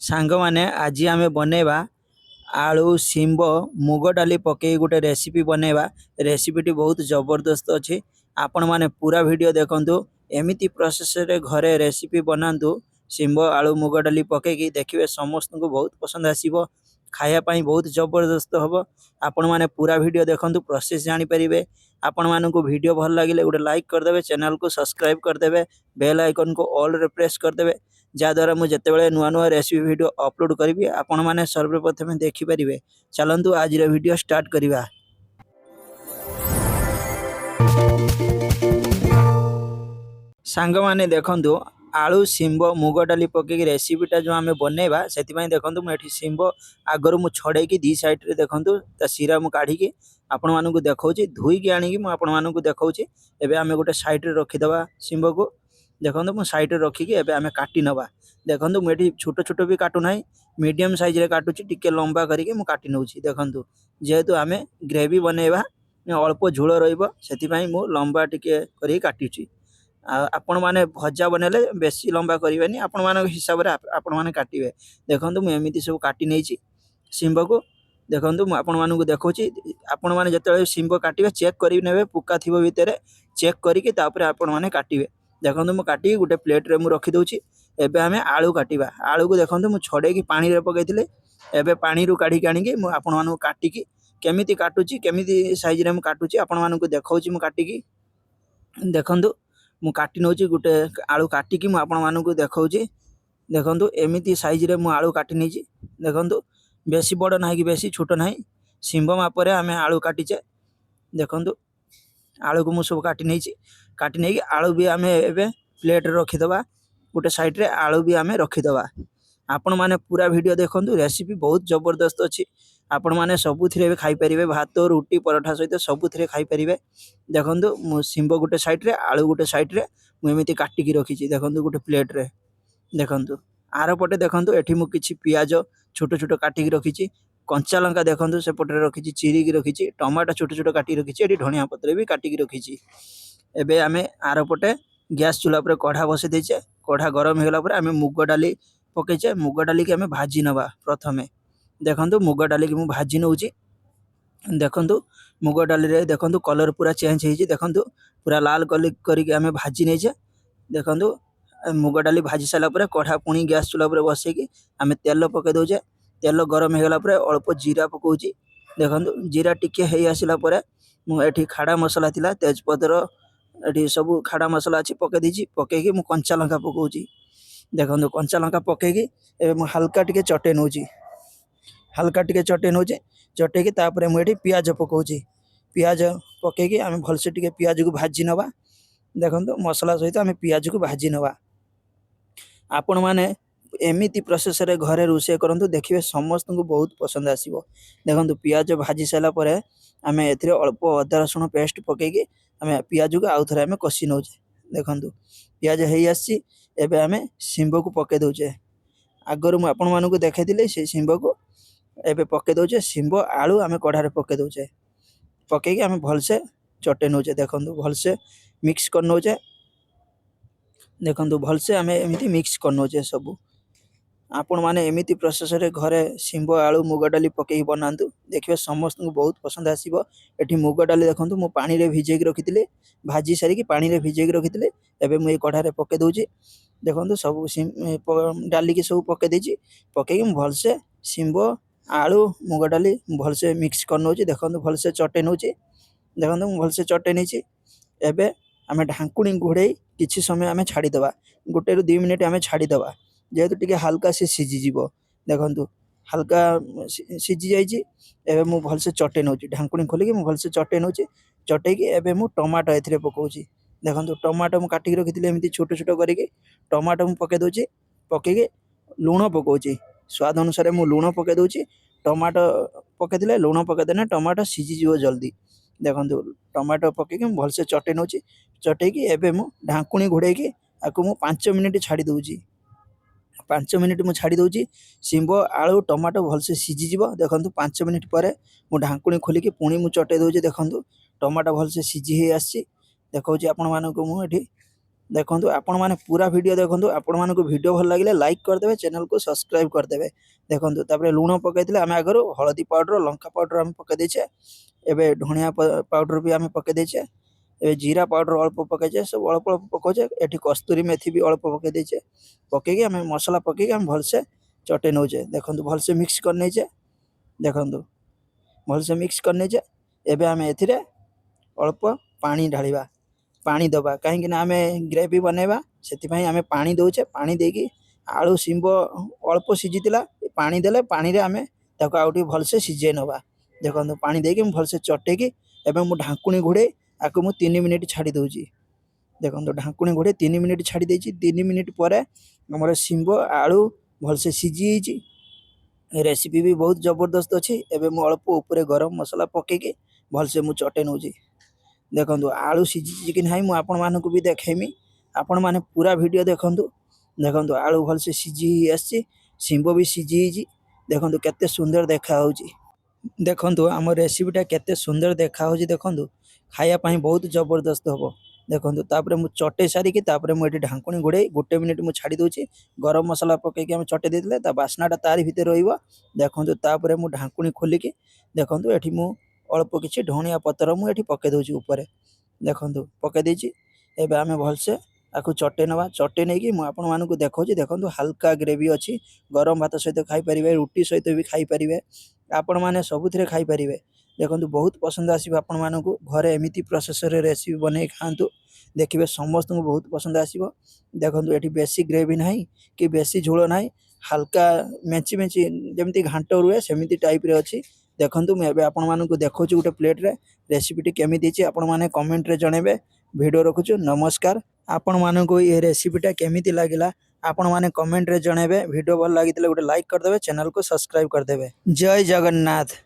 सांग माने आज आमे बनेबा आलू शिंब मुग डाली पकई गोटे रेसिपी बनेबा। रेसिपीटी बहुत जबरदस्त अच्छी। आपण माने पूरा वीडियो देखंतु। एमिति प्रोसेस रे घरे रेसिपी बनातु। शिंब आलू मुग डाली पकई देखिए समस्त को बहुत पसंद आसीबो। खाया पाई बहुत जबरदस्त हबो। आपण माने पूरा वीडियो देखंतु प्रोसेस जानि परिबे। आपण मानकु वीडियो भल लागिले गोटे लाइक कर देबे, चैनल को सब्सक्राइब कर देबे, बेल आइकन को ऑल रे प्रेस कर देबे। जहाँद्वारा मुझे जितेबाला नुआ नुआ रेसिपी वीडियो अपलोड करी आपण मैंने सर्वप्रथम देखिपारे। चलतु आज वीडियो स्टार्ट करवा। सांग माने देखंतु आलू शिंब मुग डाली पकई रेसिपीटा जो आम बनइबा से देखो मुझे शिंब आगर मु छड़े दी साइड रे देखंतु ता सिरा मु काढ़ी आपण मानकु देखौची धुईकी आनिकी मु आपण मानकु देखौची। एबे आमे गोटे साइड रे रखिदबा शिंब को। देखो मु साइड रे रखिकी एबे आमे काटी नबा। देखो मुझे छोट छोट भी काटू ना, मीडियम साइज रे काटुची, टिके लंबा करके मु काटी नउची। देखो जेहेतु आमे ग्रेवी बनइबा अल्प झोल रहिबो सेति मु लंबा टिके करी काटीची। आपण माने भजा बनेले बेसी लंबा करिवेनी, आपण माने हिसाब रे आपण माने काटिबे। देखो मु एमिति सब काटी नेची शिंब को। देखो मु आपण मानकु देखौची आपण माने जतले शिंब काटिबे चेक करि नेबे पुका थिबो भितरे, चेक करिके तापरे आपण माने काटिबे। देखो मु काटी गोटे प्लेट रे मु रखि दउची। एबे आमे आलू काटिबा। आलू को देखो मु छड़े की पानी रे पकैथिले। एबे पानी रु काढी कानिके मु आपण मानकु काटिकी केमिति काटुची केमिति साइज रे मु काटुची आपण मानकु देखौची। मु काटिकी देखंतु मु काटी नउची गोटे आलू काटिकी मु आपण मानकु देखौची। देखंतु एमिति साइज रे मु आलू काटी नेची। देखंतु बेसी बड़ नाही कि बेसी छोट नाही, शिंब मापरे आमे आलू काटिचे। देखंतु आलू को मु सब काटी नेची। काटी नेकी आलू भी आमे एबे प्लेट रे रखिदबा। गोटे साइड रे आलू भी आमे रखिदबा। आपण माने पूरा वीडियो देखंतु, रेसिपी बहुत जबरदस्त अछि। आपण माने सबुथिरे भी खाई परिबे, भात रोटी पराठा सहित सबुथिरे खाई परिबे। देखंतु मु शिंब गोटे साइड रे आलू गोटे साइड रे मु एमिति काटिकी रखिची। देखंतु गोटे प्लेट रे देखंतु आर पटे देखंतु एठी मु किछि पियाज छोट छोट काटिकी रखिची। कंचा लंका देखंतु से पटे रखिची, चिरी की रखिची। टमाटो छोट छोट काटी रखिची। एठी धनिया पत्र भी काटिकी रखिची। एबे आमे आर पटे गैस चूल्हा पर कढ़ा बसे देचे। कढ़ा गरम हो गला पर आमे मुग डाली पकेचे। मुग डाली के आमे भाजी नबा प्रथमे। देखंतु मुग डाली के मु भाजी नउची। देखंतु मुग डाली रे देखंतु कलर पूरा चेंज हेजी। देखंतु पूरा लाल करी के आमे भाजी नेचे। देखंतु मुग डाली भाजी साला पर कढ़ा पुणी गैस चूल्हा पर बसे की आमे तेल पके दोचे। तेल गरम हो गला पर अल्प जीरा पकोची। देखंतु जीरा टिके हेई आसिला पर मु एठी खाड़ा मसला थिला, तेजपत्र एठी सब खाड़ा मसला अछि पके दीची। पके की मु कंचा लंका पकोची। देखंतु कंचा लंका पके की एबे मु हल्का टिके चटे नउची। हल्का टिके चटे नउची। चटे की तापरे मु एठी पियाज पकोची। पियाज पके की आमे भलसे टिके पियाज को भाजी नबा। देखंतु मसला सहित आमे पियाज को भाजी नबा। आपण माने एमिति प्रोसेस रे घरे रोषे करंतु, देखिबे समस्त को बहुत पसंद आसीबो। देखंतु पियाज भाजी साला परे आमे एथिरे अल्प अदा रसुण पेस्ट पकेकी आमे पियाज को आउ थरे आमे कसी नउचे। देखंतु पियाज हेई आसी। एबे आमे शिंब को पके दोचे। आगर मु आपण मानकु देखैतिले से शिंब को एबे पके दोचे। शिंब आलू आमे कढ़ा रे पके दोचे। पकेकी आमे भलसे चटे नउचे। देखंतु भलसे मिक्स कर नउचे। देखंतु भलसे आमे एमिति मिक्स कर नउचे सब। आपण माने एमिति प्रोसेस रे घरे शिंब आलू मुग डाली पकेई बनांतु, देखिबे समस्त को बहुत पसंद आसीबो। एठी मुग डाली देखंतु मु पानी रे भिजेक रखितिले, भाजी सारी की पानी रे भिजेक रखितिले। एबे मु ए कढ़ा रे पके दोची। देखंतु सब डाली के सब पके देची। पकेई मु भलसे शिंब आलू मुग डाली भलसे मिक्स कर नउची। देखंतु भलसे चटे नउची। देखंतु मु भलसे चटे नेची। एबे आमे ढांकुणी घोड़े किछि समय आमे छाड़ी दबा। गोटे रु 2 मिनिट आमे छाड़ी दबा, जेहेतु टिके हल्का से सिझी जीवो। देखंतु हल्का सिझी जाईची। एबे मु भलसे चटे नउची। ढांकुणी खोली के मु भलसे चटे नउची। चटे की एबे मु टमाटो एथिरे पकोची। देखंतु टमाटो मु काटी रखितिले एमिति छोट छोट करिके टमाटो मु पके दोची। पके के लूण पकोची। स्वाद अनुसार मु लूण पके दोची। टमाटो पकेतिले लूण पके देने टमाटो सिझी जीवो जल्दी। देखंतु टमाटो पके के मु भलसे चटे नउची। चटे की एबे मु ढांकुणी घोड़े की आकु मु 5 मिनिट छाड़ी दोची। 5 मिनिट मु छाड़ी दोची। शिंब आलू टमाटो भलसे सिझी जीवो। देखंतु 5 मिनिट परे मु ढांकुणी खोली के पुणी मु चटे दोची। देखंतु टमाटो भलसे सिझी हे आसी। देखौची आपण मानको मु एठी देखंतु आपण माने पूरा वीडियो देखंतु आपण मानकु वीडियो भल लागिले लाइक करदेबे चैनल को सब्सक्राइब करदेबे। देखंतु तापरे लूण पकेइतिले आमे आगरो हळदी पाउडर लंका पाउडर आमे पके देछे। एबे धनिया पाउडर भी आमे पके देछे। एबे जीरा पाउडर अल्प पकेछे सब अल्प अल्प पकोछे। एठी कस्तूरी मेथी भी अल्प पके देछे। पकेकी आमे मसला पकेकी आमे भलसे चटे नौछे। देखंतु भलसे मिक्स कर नेछे। देखंतु भलसे मिक्स कर नेछे। एबे आमे एथिरे अल्प पानी ढालिबा पानी दबा कहीं ना आमे ग्रेवी बनेबा सेतिपई आमे पानी दउछे। पानी देकी आलू सिंबो अल्प सिझितिला पानी देले पानी रे आमे ताको आउटी भलसे सिझे नबा। देखंतु पानी देकी मु भलसे चटेकी एबे मु ढाकुणी घोड़े आको मु 3 मिनिट छाडी दउची। देखंतु ढाकुणी घोड़े 3 मिनिट छाडी देची। 3 मिनिट परे हमर सिंबो आलू भलसे सिझी हिची। रेसिपी भी बहुत जबरदस्त अछि। एबे मु अल्प ऊपर गरम मसला पकेकी भलसे मु चटे नउची। देखंतु आलू सिझी कि नाही मु आपण मानकु भी देखेमी। आपण माने पूरा वीडियो देखंतु। देखंतु आलू भलसे सिझी आसी सिंबो भी सिझी हिची। देखंतु केते सुंदर देखा होउची। देखंतु हम रेसिपीटा केते सुंदर देखा होउची। देखंतु खाया पई बहुत जबरदस्त हबो। देखंतु तापरे मु चटे सारी कि तापरे मु एठी ढांकुणी घोड़े 1 मिनिट मु छाडी दोची। गरम मसला पके के हम चटे देतले ता बासनाटा तारि भितर रहिबो। देखंतु तापरे मु ढांकुणी खोली कि देखंतु एठी मु अल्प किछि धनिया पत्र मु एठी पके दोची ऊपर। देखंतु पके देची। एबे आमे भलसे आकु चटे नबा। चटे नेकी मु आपण मानकु देखौची। देखंतु हल्का ग्रेवी अछि। गरम भात सहित खाई परिबे रुटी सहित भी खाई परिबे। आपण माने सबुथिरे खाई परिबे। देखंतु बहुत पसंद आसीबो आपण मानकु। घरे एमिति प्रोसेस रे रेसिपी बनै खांतु। देखिबे समस्त को बहुत पसंद आसीबो। देखंतु एठी बेसी ग्रेवी नाही कि बेसी झोल नाही हल्का मेची मेची जेमति घांटो रुए सेमिति टाइप रे अछि। देखंतु मैं एबे आपण मानकु देखौची गुटे प्लेट रे रेसिपीटी केमिति अछि आपण माने कमेंट रे जणेबे। वीडियो रखुछु नमस्कार। आपण मानकु ए रेसिपीटा केमिति लागिला आपण माने कमेंट रे जणेबे। वीडियो भल लागितले गुटे लाइक करदेबे चैनल को सब्सक्राइब करदेबे। जय जगन्नाथ।